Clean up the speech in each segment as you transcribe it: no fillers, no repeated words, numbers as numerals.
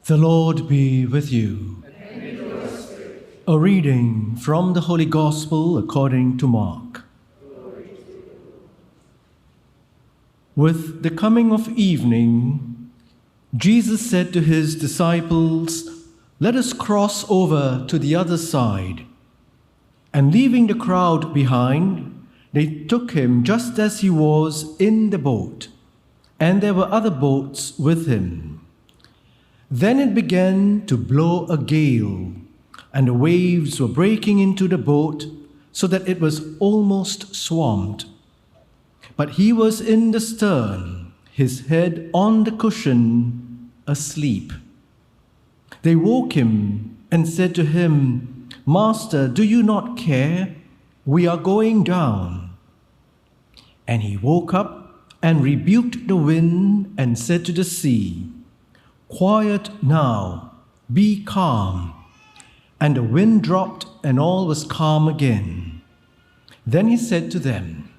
The Lord be with you. And with your spirit. A reading from the Holy Gospel according to Mark. Glory to you. With the coming of evening, Jesus said to his disciples, "Let us cross over to the other side." And leaving the crowd behind, they took him just as he was in the boat, and there were other boats with him. Then it began to blow a gale, and the waves were breaking into the boat so that it was almost swamped. But he was in the stern, his head on the cushion, asleep. They woke him and said to him, "Master, do you not care? We are going down." And he woke up and rebuked the wind and said to the sea, "Quiet now, be calm." And the wind dropped and all was calm again. Then he said to them,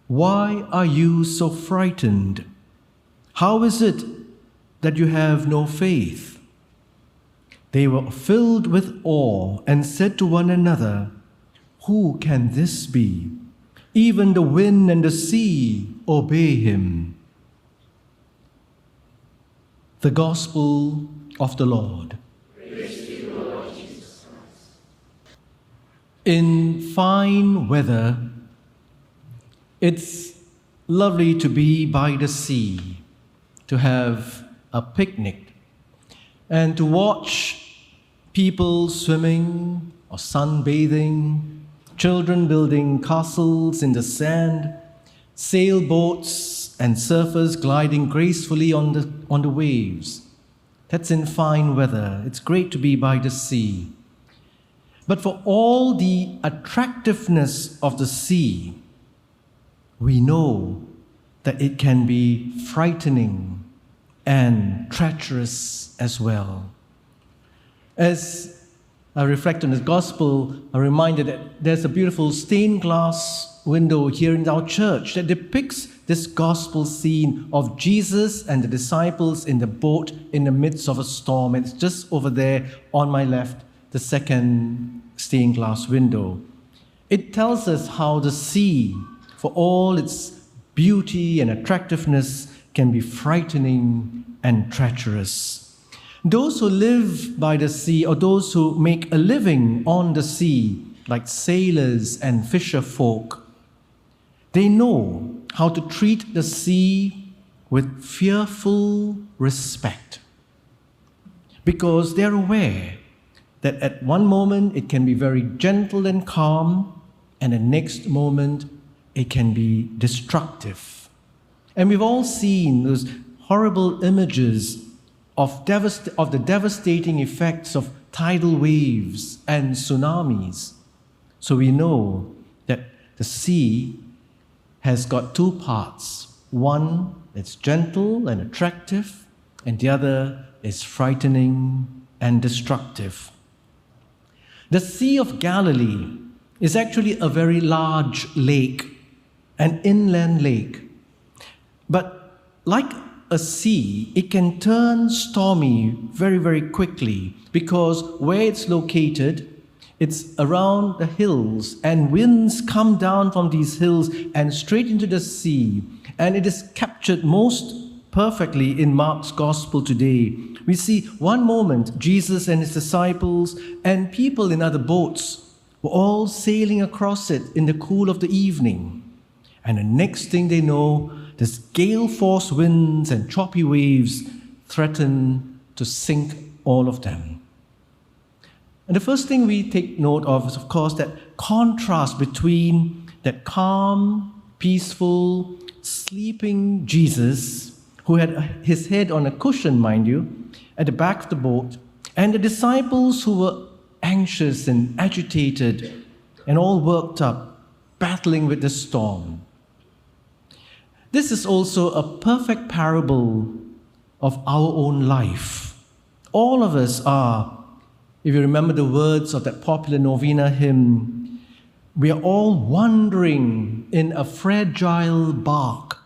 "Why are you so frightened? How is it that you have no faith?" They were filled with awe and said to one another, "Who can this be? Even the wind and the sea obey him." The Gospel of the Lord. Praise to you, Lord Jesus Christ. In fine weather, it's lovely to be by the sea, to have a picnic, and to watch people swimming or sunbathing, children building castles in the sand, sailboats and surfers gliding gracefully on the waves. That's in fine weather. It's great to be by the sea. But for all the attractiveness of the sea, we know that it can be frightening and treacherous as well. As I reflect on this gospel, I'm reminded that there's a beautiful stained glass window here in our church that depicts this gospel scene of Jesus and the disciples in the boat in the midst of a storm. It's just over there on my left, the second stained glass window. It tells us how the sea, for all its beauty and attractiveness, can be frightening and treacherous. Those who live by the sea, or those who make a living on the sea, like sailors and fisher folk, they know how to treat the sea with fearful respect, because they're aware that at one moment it can be very gentle and calm, and the next moment it can be destructive. And we've all seen those horrible images of the devastating effects of tidal waves and tsunamis. So we know that the sea has got two parts. One is gentle and attractive, and the other is frightening and destructive. The Sea of Galilee is actually a very large lake, an inland lake. But like a sea, it can turn stormy very, very quickly, because where it's located, it's around the hills, and winds come down from these hills and straight into the sea. And it is captured most perfectly in Mark's Gospel today. We see one moment, Jesus and his disciples and people in other boats were all sailing across it in the cool of the evening. And the next thing they know, this gale-force winds and choppy waves threaten to sink all of them. And the first thing we take note of is, of course, that contrast between that calm, peaceful, sleeping Jesus, who had his head on a cushion, mind you, at the back of the boat, and the disciples who were anxious and agitated and all worked up, battling with the storm. This is also a perfect parable of our own life. All of us are, if you remember the words of that popular Novena hymn, we are all wandering in a fragile bark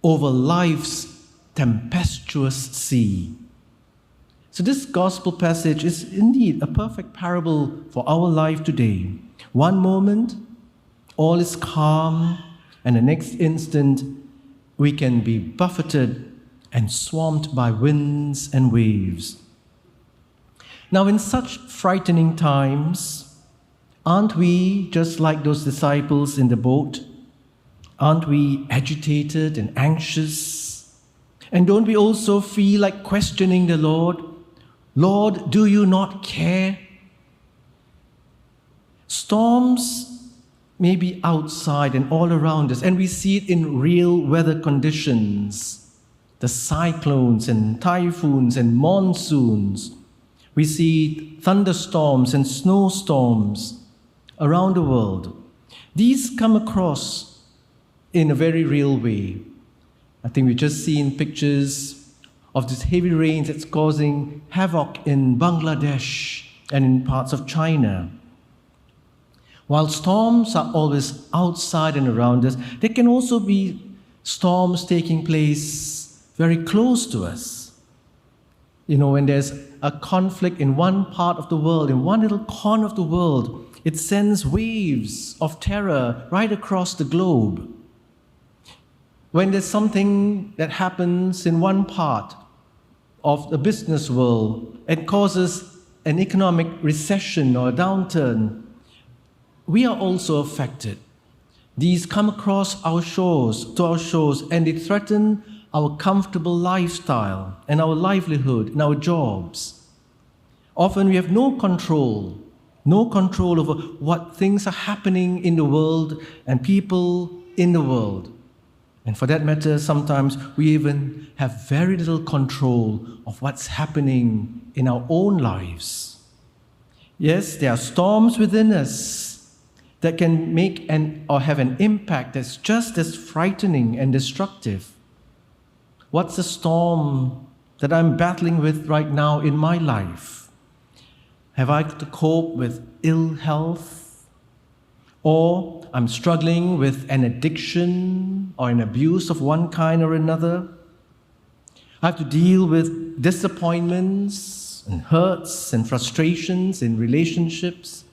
over life's tempestuous sea. So this gospel passage is indeed a perfect parable for our life today. One moment, all is calm, and the next instant, we can be buffeted and swamped by winds and waves. Now, in such frightening times, aren't we just like those disciples in the boat? Aren't we agitated and anxious? And don't we also feel like questioning the Lord? Lord, do you not care? Storms may be outside and all around us, and we see it in real weather conditions. The cyclones and typhoons and monsoons. We see thunderstorms and snowstorms around the world. These come across in a very real way. I think we've just seen pictures of this heavy rain that's causing havoc in Bangladesh and in parts of China. While storms are always outside and around us, there can also be storms taking place very close to us. When there's a conflict in one part of the world, in one little corner of the world, it sends waves of terror right across the globe. When there's something that happens in one part of the business world and causes an economic recession or a downturn, we are also affected. These come across to our shores, and they threaten our comfortable lifestyle and our livelihood and our jobs. Often we have no control over what things are happening in the world and people in the world. And for that matter, sometimes we even have very little control of what's happening in our own lives. Yes, there are storms within us that can make or have an impact that's just as frightening and destructive. What's the storm that I'm battling with right now in my life? Have I to cope with ill health? Or I'm struggling with an addiction or an abuse of one kind or another? I have to deal with disappointments and hurts and frustrations in relationships.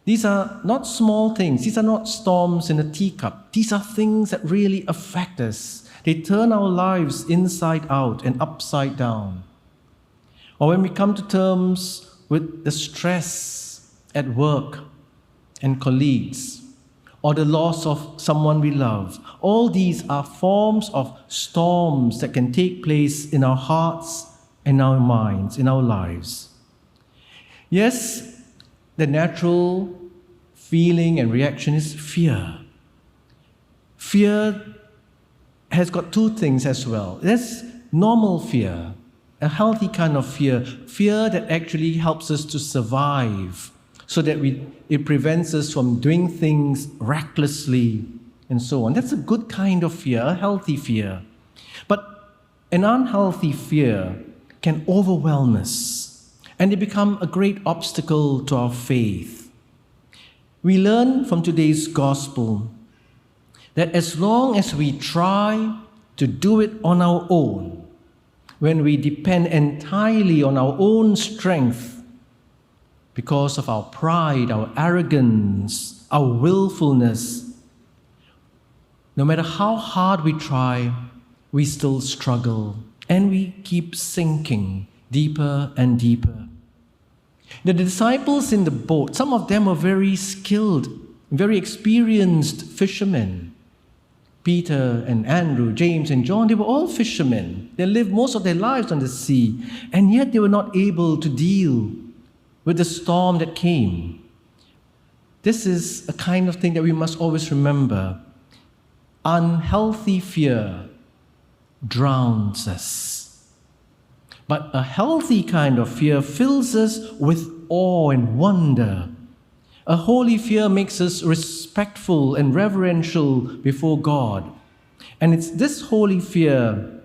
These are not small things. These are not storms in a teacup. These are things that really affect us. They turn our lives inside out and upside down. Or when we come to terms with the stress at work and colleagues, or the loss of someone we love, all these are forms of storms that can take place in our hearts, in our minds, in our lives. Yes, the natural feeling and reaction is fear. Fear has got two things as well. There's normal fear, a healthy kind of fear that actually helps us to survive, so that it prevents us from doing things recklessly and so on. That's a good kind of fear, a healthy fear. But an unhealthy fear can overwhelm us, and it become a great obstacle to our faith. We learn from today's gospel that as long as we try to do it on our own, when we depend entirely on our own strength because of our pride, our arrogance, our willfulness, no matter how hard we try, we still struggle and we keep sinking deeper and deeper. The disciples in the boat, some of them were very skilled, very experienced fishermen. Peter and Andrew, James and John, they were all fishermen. They lived most of their lives on the sea, and yet they were not able to deal with the storm that came. This is a kind of thing that we must always remember. Unhealthy fear drowns us. But a healthy kind of fear fills us with awe and wonder. A holy fear makes us respectful and reverential before God. And it's this holy fear,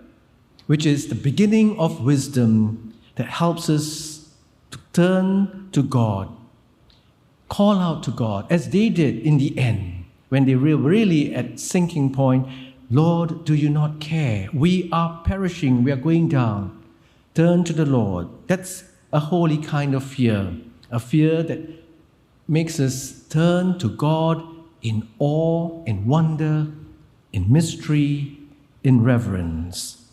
which is the beginning of wisdom, that helps us to turn to God, call out to God, as they did in the end, when they were really at sinking point. Lord, do you not care? We are perishing, we are going down. turn to the Lord. That's a holy kind of fear, a fear that makes us turn to God in awe, in wonder, in mystery, in reverence.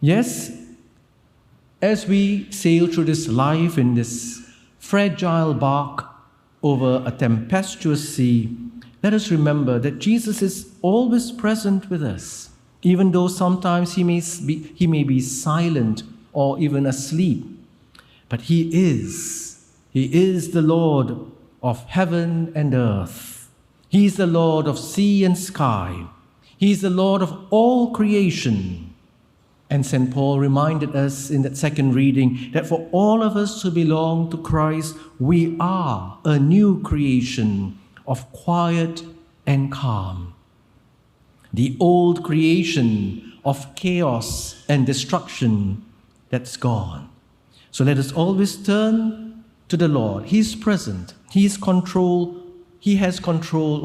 Yes, as we sail through this life in this fragile bark over a tempestuous sea, let us remember that Jesus is always present with us, even though sometimes he may be silent or even asleep. But He is the Lord of heaven and earth. He is the Lord of sea and sky. He is the Lord of all creation. And St. Paul reminded us in that second reading that for all of us who belong to Christ, we are a new creation of quiet and calm. The old creation of chaos and destruction, that's gone. So let us always turn to the Lord. He's present. He has control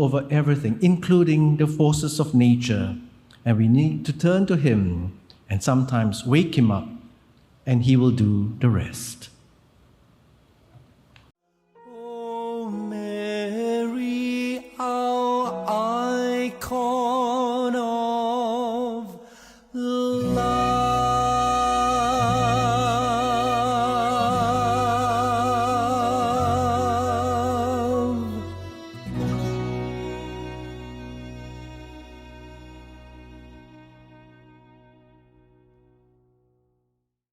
over everything, including the forces of nature. And we need to turn to Him and sometimes wake Him up, and He will do the rest. O Mary, how I call